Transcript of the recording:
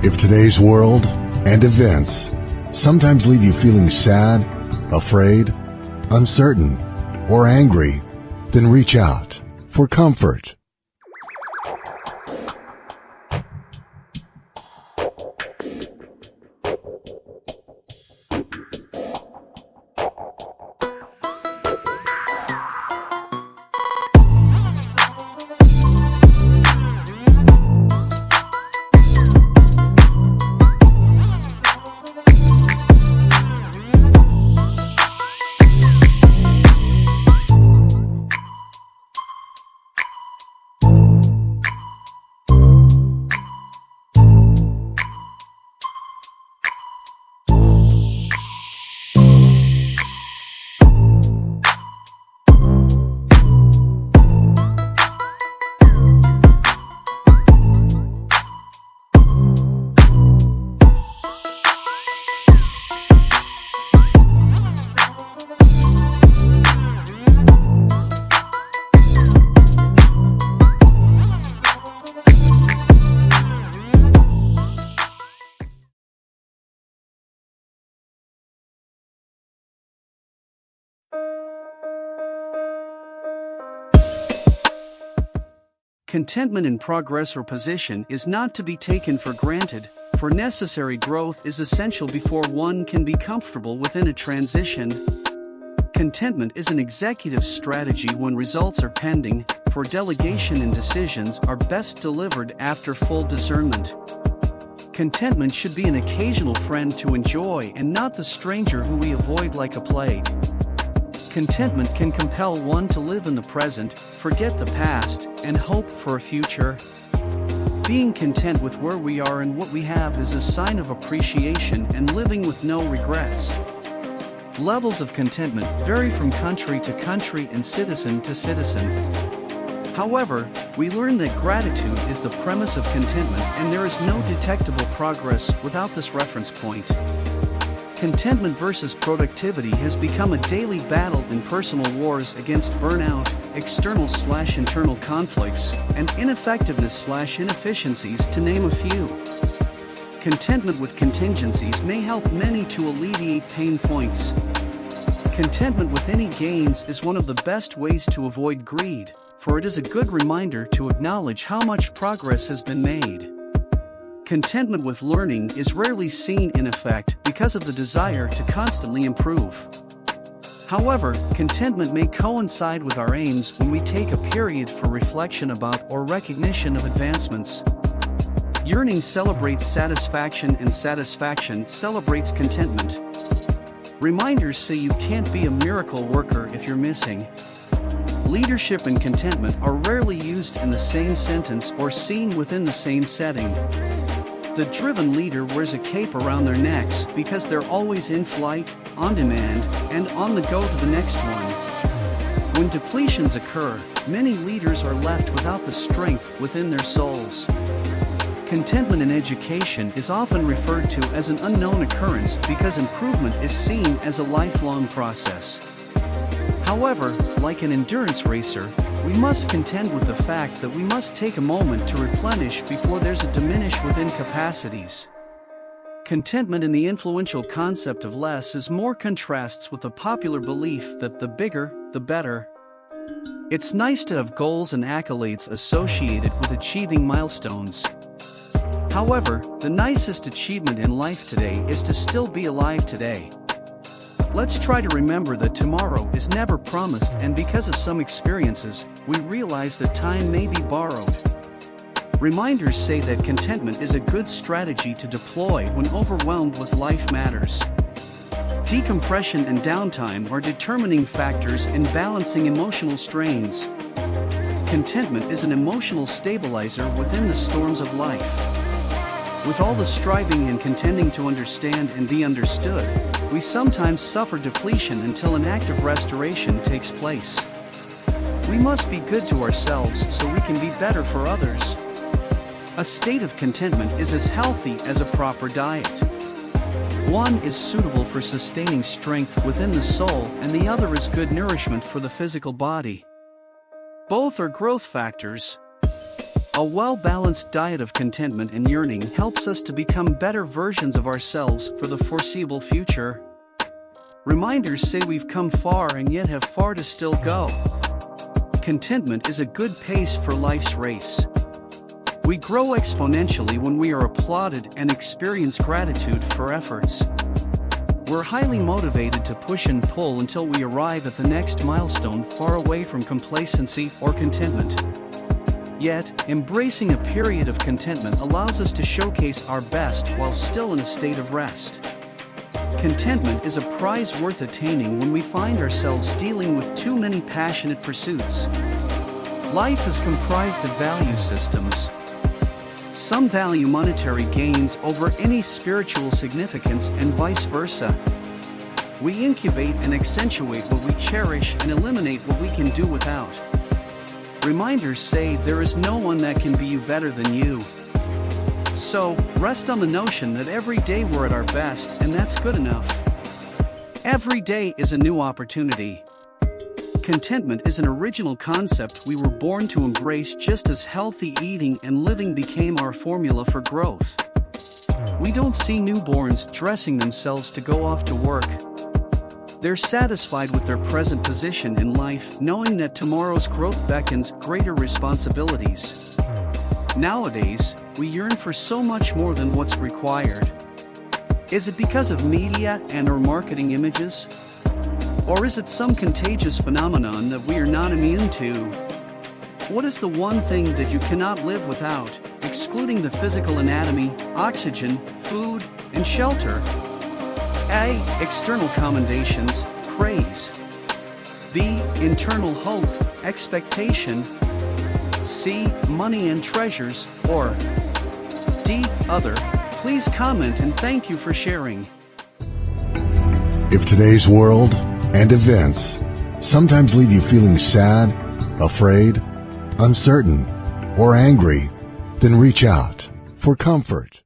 If today's world and events sometimes leave you feeling sad, afraid, uncertain, or angry, then reach out for comfort. Contentment in progress or position is not to be taken for granted, for necessary growth is essential before one can be comfortable within a transition. Contentment is an executive strategy when results are pending, for delegation and decisions are best delivered after full discernment. Contentment should be an occasional friend to enjoy and not the stranger who we avoid like a plague. Contentment can compel one to live in the present, forget the past, and hope for a future. Being content with where we are and what we have is a sign of appreciation and living with no regrets. Levels of contentment vary from country to country and citizen to citizen. However, we learn that gratitude is the premise of contentment, and there is no detectable progress without this reference point. Contentment versus productivity has become a daily battle in personal wars against burnout, external/internal conflicts, and ineffectiveness/inefficiencies, to name a few. Contentment with contingencies may help many to alleviate pain points. Contentment with any gains is one of the best ways to avoid greed, for it is a good reminder to acknowledge how much progress has been made. Contentment with learning is rarely seen in effect because of the desire to constantly improve. However, contentment may coincide with our aims when we take a period for reflection about or recognition of advancements. Yearning celebrates satisfaction, and satisfaction celebrates contentment. Reminders say you can't be a miracle worker if you're missing. Leadership and contentment are rarely used in the same sentence or seen within the same setting. The driven leader wears a cape around their necks because they're always in flight, on demand, and on the go to the next one. When depletions occur, many leaders are left without the strength within their souls. Contentment in education is often referred to as an unknown occurrence because improvement is seen as a lifelong process. However, like an endurance racer, we must contend with the fact that we must take a moment to replenish before there's a diminish within capacities. Contentment in the influential concept of less is more contrasts with the popular belief that the bigger, the better. It's nice to have goals and accolades associated with achieving milestones. However, the nicest achievement in life today is to still be alive today. Let's try to remember that tomorrow is never promised, and because of some experiences, we realize that time may be borrowed. Reminders say that contentment is a good strategy to deploy when overwhelmed with life matters. Decompression and downtime are determining factors in balancing emotional strains. Contentment is an emotional stabilizer within the storms of life. With all the striving and contending to understand and be understood, we sometimes suffer depletion until an act of restoration takes place. We must be good to ourselves so we can be better for others. A state of contentment is as healthy as a proper diet. One is suitable for sustaining strength within the soul, and the other is good nourishment for the physical body. Both are growth factors. A well-balanced diet of contentment and yearning helps us to become better versions of ourselves for the foreseeable future. Reminders say we've come far and yet have far to still go. Contentment is a good pace for life's race. We grow exponentially when we are applauded and experience gratitude for efforts. We're highly motivated to push and pull until we arrive at the next milestone, far away from complacency or contentment. Yet, embracing a period of contentment allows us to showcase our best while still in a state of rest. Contentment is a prize worth attaining when we find ourselves dealing with too many passionate pursuits. Life is comprised of value systems. Some value monetary gains over any spiritual significance and vice versa. We incubate and accentuate what we cherish and eliminate what we can do without. Reminders say there is no one that can be you better than you. So, rest on the notion that every day we're at our best, and that's good enough. Every day is a new opportunity. Contentment is an original concept we were born to embrace, just as healthy eating and living became our formula for growth. We don't see newborns dressing themselves to go off to work. They're satisfied with their present position in life, knowing that tomorrow's growth beckons greater responsibilities. Nowadays, we yearn for so much more than what's required. Is it because of media and/or marketing images? Or is it some contagious phenomenon that we are not immune to? What is the one thing that you cannot live without, excluding the physical anatomy, oxygen, food, and shelter? A. External commendations, praise. B. Internal hope, expectation. C. Money and treasures, or D. Other. Please comment and thank you for sharing. If today's world and events sometimes leave you feeling sad, afraid, uncertain, or angry, then reach out for comfort.